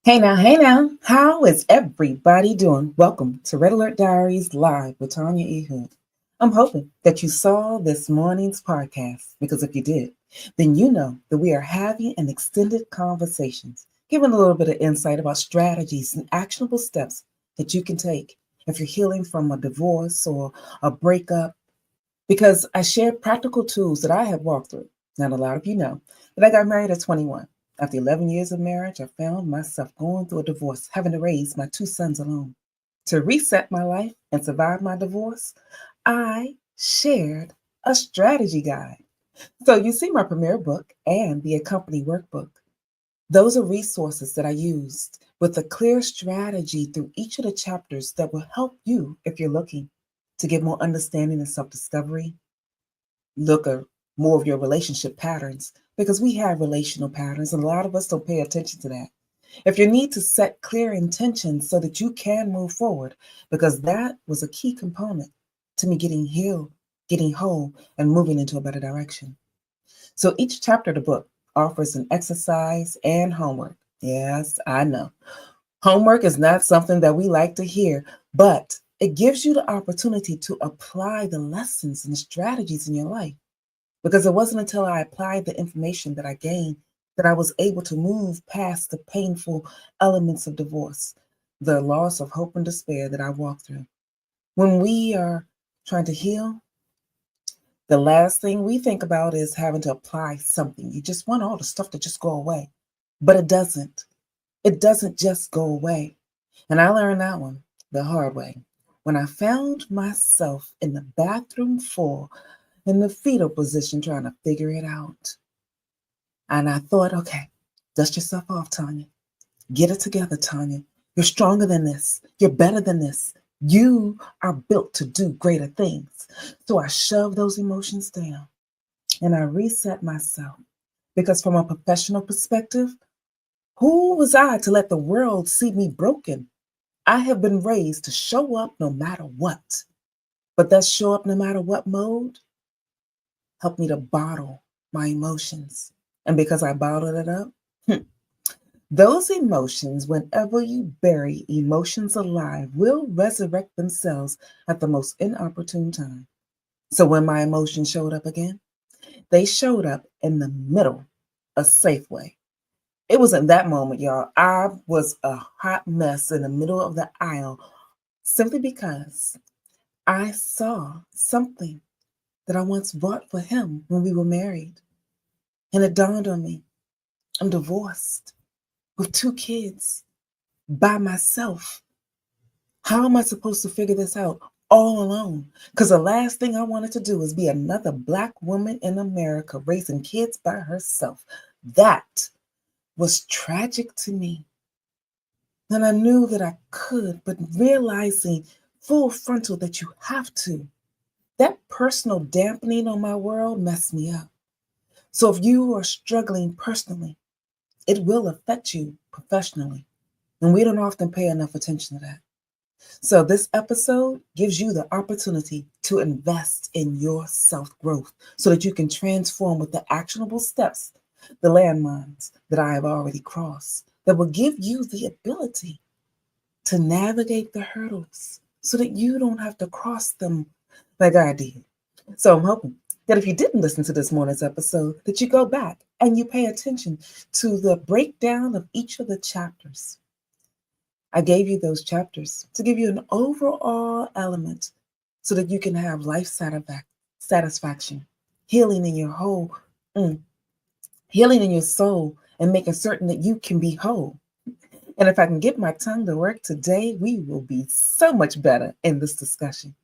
Hey now, how is everybody doing? Welcome to Red Alert Diaries Live with Tanya E. I'm hoping that you saw this morning's podcast because if you did, then you know that we are having an extended conversations, giving a little bit of insight about strategies and actionable steps that you can take if you're healing from a divorce or a breakup. Because I share practical tools that I have walked through. Not a lot of you know that I got married at 21. After 11 years of marriage, I found myself going through a divorce, having to raise my two sons alone. To reset my life and survive my divorce, I shared a strategy guide. So you see my premiere book and the accompanying workbook. Those are resources that I used with a clear strategy through each of the chapters that will help you if you're looking to get more understanding and self discovery, look at more of your relationship patterns because we have relational patterns and a lot of us don't pay attention to that. If you need to set clear intentions so that you can move forward, because that was a key component to me getting healed, getting whole, and moving into a better direction. So each chapter of the book offers an exercise and homework. Yes, I know. Homework is not something that we like to hear, but it gives you the opportunity to apply the lessons and the strategies in your life. Because it wasn't until I applied the information that I gained that I was able to move past the painful elements of divorce, the loss of hope and despair that I walked through. When we are trying to heal, the last thing we think about is having to apply something. You just want all the stuff to just go away, but it doesn't. It doesn't just go away. And I learned that one the hard way when I found myself in the bathroom floor in the fetal position trying to figure it out. And I thought, okay, dust yourself off, Tanya. Get it together, Tanya. You're stronger than this. You're better than this. You are built to do greater things. So I shoved those emotions down and I reset myself. Because from a professional perspective, who was I to let the world see me broken? I have been raised to show up no matter what. But that show up no matter what mode helped me to bottle my emotions. And because I bottled it up, those emotions, whenever you bury emotions alive, will resurrect themselves at the most inopportune time. So when my emotions showed up again, they showed up in the middle, a safe way. It was in that moment, y'all. I was a hot mess in the middle of the aisle simply because I saw something that I once bought for him when we were married. And it dawned on me I'm divorced with two kids by myself. How am I supposed to figure this out all alone? Because the last thing I wanted to do was be another Black woman in America raising kids by herself. That was tragic to me. And I knew that I could, but realizing full frontal that you have to, that personal dampening on my world messed me up. So if you are struggling personally, it will affect you professionally. And we don't often pay enough attention to that. So this episode gives you the opportunity to invest in your self-growth so that you can transform with the actionable steps, the landmines that I have already crossed, that will give you the ability to navigate the hurdles so that you don't have to cross them like I did. So I'm hoping that if you didn't listen to this morning's episode, that you go back and you pay attention to the breakdown of each of the chapters. I gave you those chapters to give you an overall element so that you can have life satisfaction, healing in your whole, healing in your soul, and making certain that you can be whole. And if I can get my tongue to work today, we will be so much better in this discussion.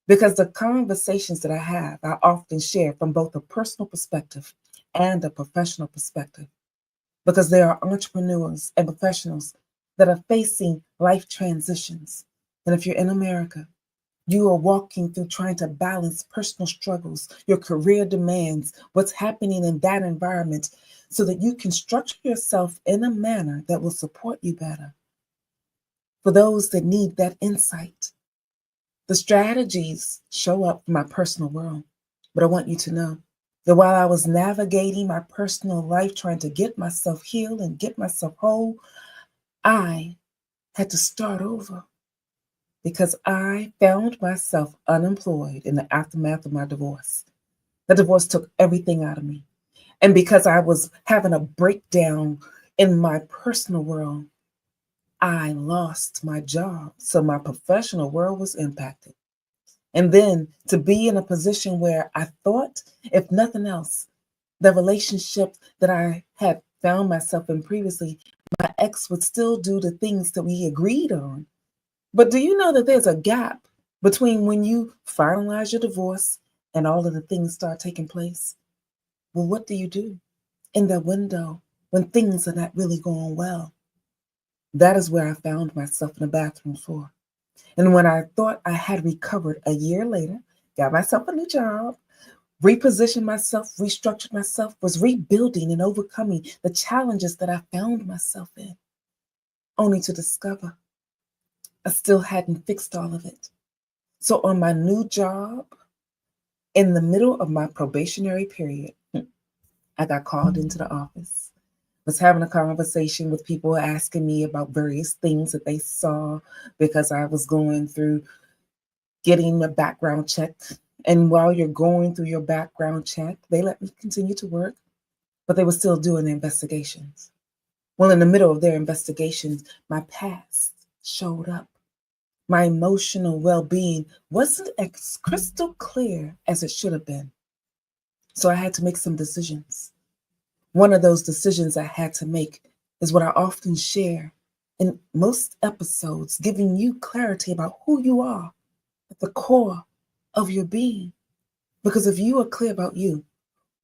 Because the conversations that I have, I often share from both a personal perspective and a professional perspective. Because there are entrepreneurs and professionals that are facing life transitions. And if you're in America, you are walking through trying to balance personal struggles, your career demands, what's happening in that environment, so that you can structure yourself in a manner that will support you better. For those that need that insight, the strategies show up in my personal world. But I want you to know that while I was navigating my personal life, trying to get myself healed and get myself whole, I had to start over because I found myself unemployed in the aftermath of my divorce. The divorce took everything out of me. And because I was having a breakdown in my personal world, I lost my job. So my professional world was impacted. And then to be in a position where I thought, if nothing else, the relationship that I had found myself in previously, my ex would still do the things that we agreed on. But do you know that there's a gap between when you finalize your divorce and all of the things start taking place? Well, what do you do in that window when things are not really going well? That is where I found myself in the bathroom floor. And when I thought I had recovered a year later, got myself a new job, repositioned myself, restructured myself, was rebuilding and overcoming the challenges that I found myself in, only to discover I still hadn't fixed all of it. So on my new job, in the middle of my probationary period, I got called into the office. Was having a conversation with people asking me about various things that they saw because I was going through getting a background check. And while you're going through your background check, they let me continue to work, but they were still doing the investigations. Well, in the middle of their investigations, my past showed up. My emotional well being wasn't as crystal clear as it should have been. So I had to make some decisions. One of those decisions I had to make is what I often share in most episodes, giving you clarity about who you are at the core of your being. Because if you are clear about you,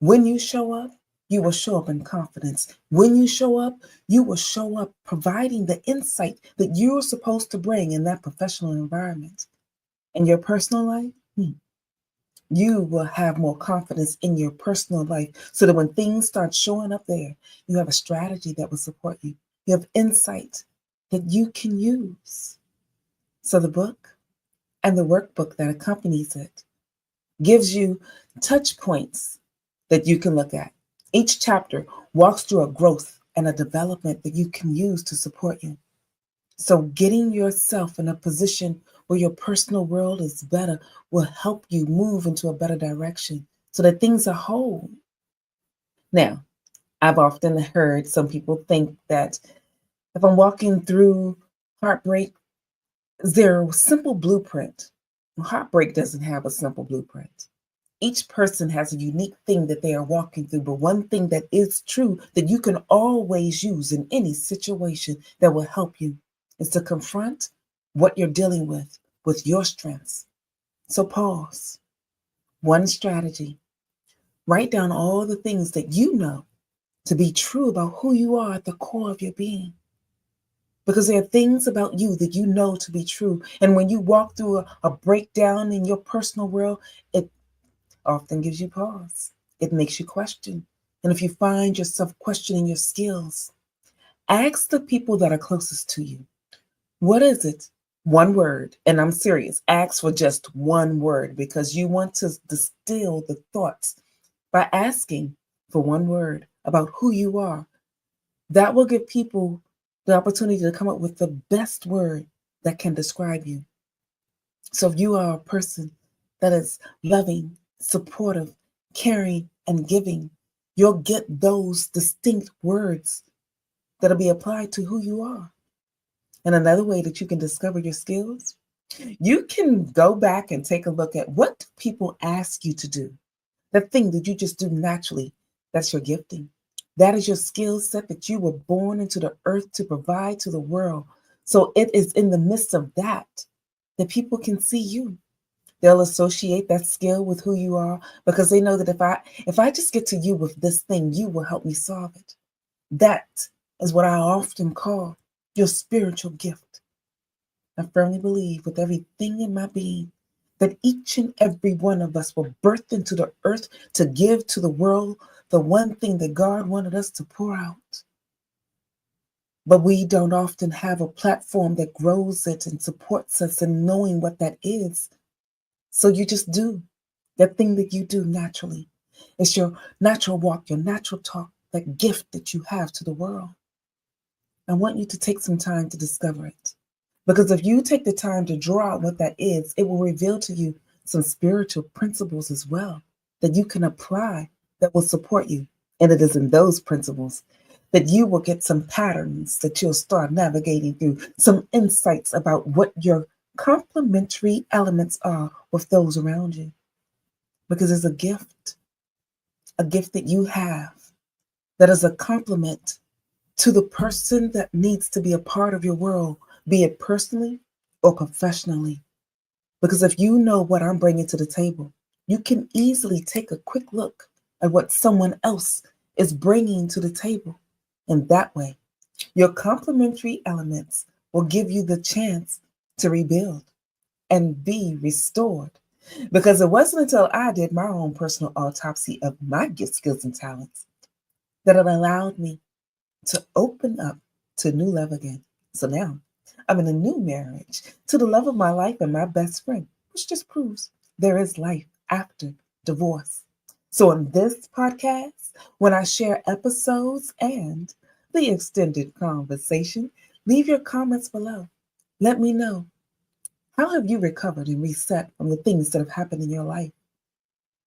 when you show up, you will show up in confidence. When you show up, you will show up providing the insight that you're supposed to bring in that professional environment. In your personal life, you will have more confidence in your personal life so that when things start showing up there, you have a strategy that will support you. You have insight that you can use. So the book and the workbook that accompanies it gives you touch points that you can look at. Each chapter walks through a growth and a development that you can use to support you. So getting yourself in a position where your personal world is better will help you move into a better direction so that things are whole. Now, I've often heard some people think that if I'm walking through heartbreak, is there a simple blueprint? Well, heartbreak doesn't have a simple blueprint. Each person has a unique thing that they are walking through, but one thing that is true that you can always use in any situation that will help you is to confront what you're dealing with your strengths. So pause. One strategy. Write down all the things that you know to be true about who you are at the core of your being. Because there are things about you that you know to be true. And when you walk through a breakdown in your personal world, it often gives you pause. It makes you question. And if you find yourself questioning your skills, ask the people that are closest to you, what is it? One word. And I'm serious. Ask for just one word because you want to distill the thoughts by asking for one word about who you are. That will give people the opportunity to come up with the best word that can describe you. So if you are a person that is loving, supportive, caring, and giving, you'll get those distinct words that'll be applied to who you are. And another way that you can discover your skills, you can go back and take a look at what people ask you to do. That thing that you just do naturally, that's your gifting. That is your skill set that you were born into the earth to provide to the world. So it is in the midst of that that people can see you. They'll associate that skill with who you are because they know that if I just get to you with this thing, you will help me solve it. That is what I often call your spiritual gift. I firmly believe with everything in my being that each and every one of us were birthed into the earth to give to the world the one thing that God wanted us to pour out. But we don't often have a platform that grows it and supports us in knowing what that is. So you just do that thing that you do naturally. It's your natural walk, your natural talk, that gift that you have to the world. I want you to take some time to discover it. Because if you take the time to draw out what that is, it will reveal to you some spiritual principles as well that you can apply that will support you. And it is in those principles that you will get some patterns that you'll start navigating through, some insights about what your complementary elements are with those around you. Because it's a gift that you have that is a complement to the person that needs to be a part of your world, be it personally or professionally. Because if you know what I'm bringing to the table, you can easily take a quick look at what someone else is bringing to the table. And that way, your complementary elements will give you the chance to rebuild and be restored. Because it wasn't until I did my own personal autopsy of my gifts, skills, and talents that it allowed me to open up to new love again. So now I'm in a new marriage to the love of my life and my best friend, which just proves there is life after divorce. So in this podcast, when I share episodes and the extended conversation, leave your comments below. Let me know, how have you recovered and reset from the things that have happened in your life?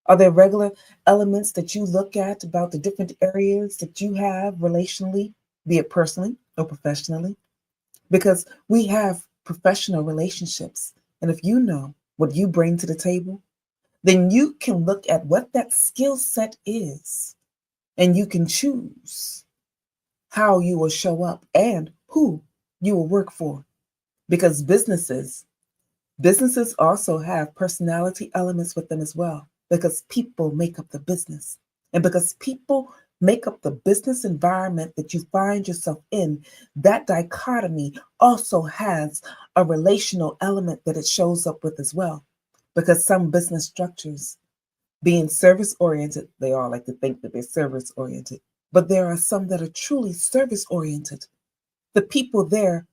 Are there regular elements that you look at about the different areas that you have relationally, be it personally or professionally? Because we have professional relationships. And if you know what you bring to the table, then you can look at what that skill set is and you can choose how you will show up and who you will work for. Because businesses also have personality elements with them as well, because people make up the business. And because people make up the business environment that you find yourself in, that dichotomy also has a relational element that it shows up with as well. Because some business structures, being service oriented, they all like to think that they're service oriented, but there are some that are truly service oriented. The people there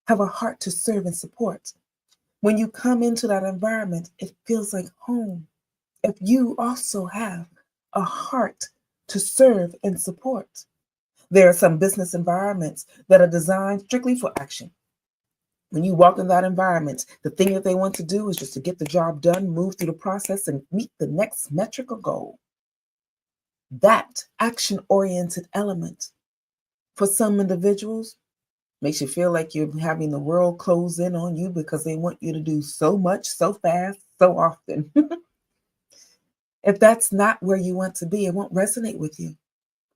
have a heart to serve and support. When you come into that environment, it feels like home. If you also have a heart to serve and support, there are some business environments that are designed strictly for action. When you walk in that environment, the thing that they want to do is just to get the job done, move through the process, and meet the next metric or goal. That action oriented element for some individuals makes you feel like you're having the world close in on you because they want you to do so much, so fast, so often. If that's not where you want to be, it won't resonate with you.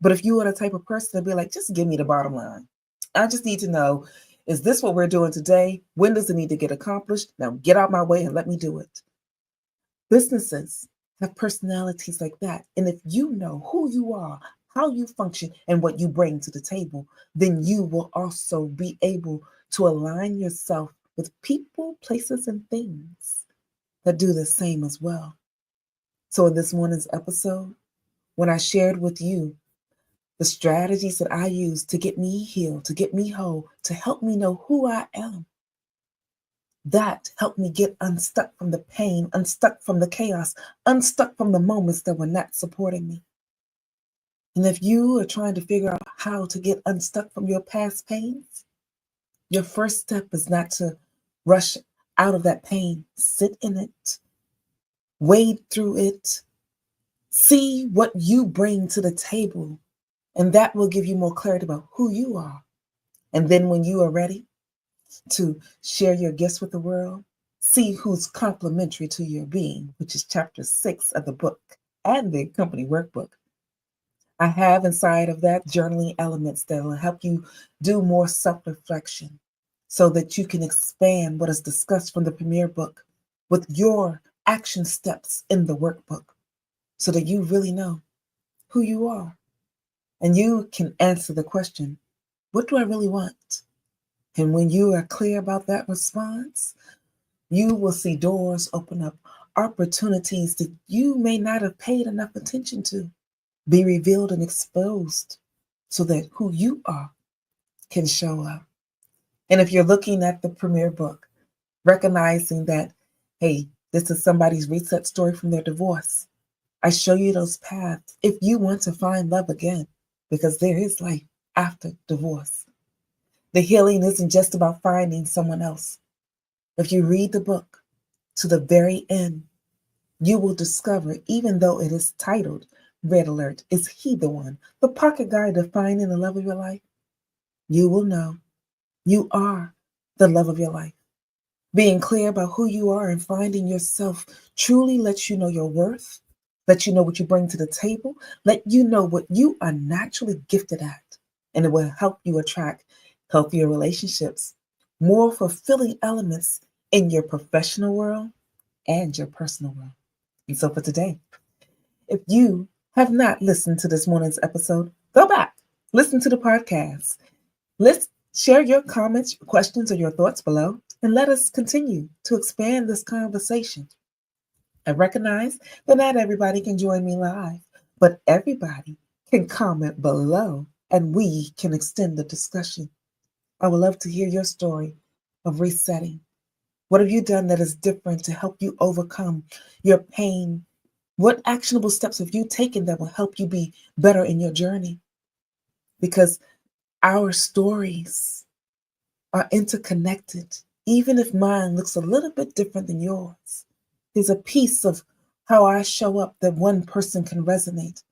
But if you are the type of person to be like, just give me the bottom line. I just need to know, is this what we're doing today? When does it need to get accomplished? Now get out my way and let me do it. Businesses have personalities like that. And if you know who you are, how you function, and what you bring to the table, then you will also be able to align yourself with people, places, and things that do the same as well. So in this morning's episode, when I shared with you the strategies that I use to get me healed, to get me whole, to help me know who I am, that helped me get unstuck from the pain, unstuck from the chaos, unstuck from the moments that were not supporting me. And if you are trying to figure out how to get unstuck from your past pains, your first step is not to rush out of that pain. Sit in it, wade through it, see what you bring to the table, and that will give you more clarity about who you are. And then when you are ready to share your gifts with the world, see who's complementary to your being, which is chapter 6 of the book and the company workbook. I have inside of that journaling elements that will help you do more self-reflection so that you can expand what is discussed from the premier book with your action steps in the workbook so that you really know who you are. And you can answer the question, what do I really want? And when you are clear about that response, you will see doors open up, opportunities that you may not have paid enough attention to be revealed and exposed so that who you are can show up. And if you're looking at the premier book, recognizing that, hey, this is somebody's reset story from their divorce, I show you those paths if you want to find love again, because there is life after divorce. The healing isn't just about finding someone else. If you read the book to the very end, you will discover, even though it is titled Red Alert, Is He the One? The pocket guide to finding the love of your life, you will know you are the love of your life. Being clear about who you are and finding yourself truly lets you know your worth, let you know what you bring to the table, let you know what you are naturally gifted at, and it will help you attract healthier relationships, more fulfilling elements in your professional world and your personal world. And so for today, if you have not listened to this morning's episode, go back, listen to the podcast. Let's share your comments, your questions, or your thoughts below, and let us continue to expand this conversation. I recognize that not everybody can join me live, but everybody can comment below and we can extend the discussion. I would love to hear your story of resetting. What have you done that is different to help you overcome your pain? What actionable steps have you taken that will help you be better in your journey? Because our stories are interconnected, even if mine looks a little bit different than yours. There's a piece of how I show up that one person can resonate,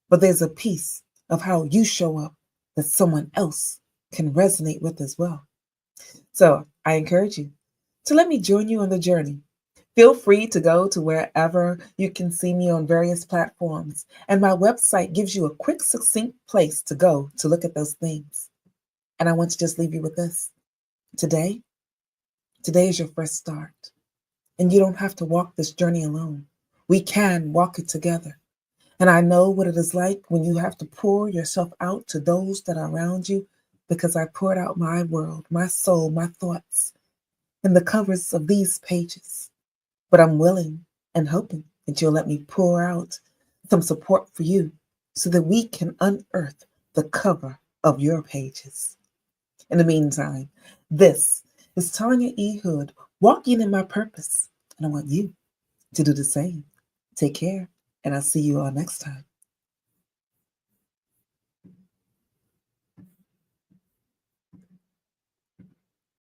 but there's a piece of how you show up that someone else can resonate with as well. So I encourage you to let me join you on the journey. Feel free to go to wherever you can see me on various platforms, and my website gives you a quick, succinct place to go to look at those things. And I want to just leave you with this. Today is your first start, and you don't have to walk this journey alone. We can walk it together. And I know what it is like when you have to pour yourself out to those that are around you, because I poured out my world, my soul, my thoughts in the covers of these pages. But I'm willing and hoping that you'll let me pour out some support for you so that we can unearth the cover of your pages. In the meantime, this is Tanya E. Hood walking in my purpose, and I want you to do the same. Take care, and I'll see you all next time.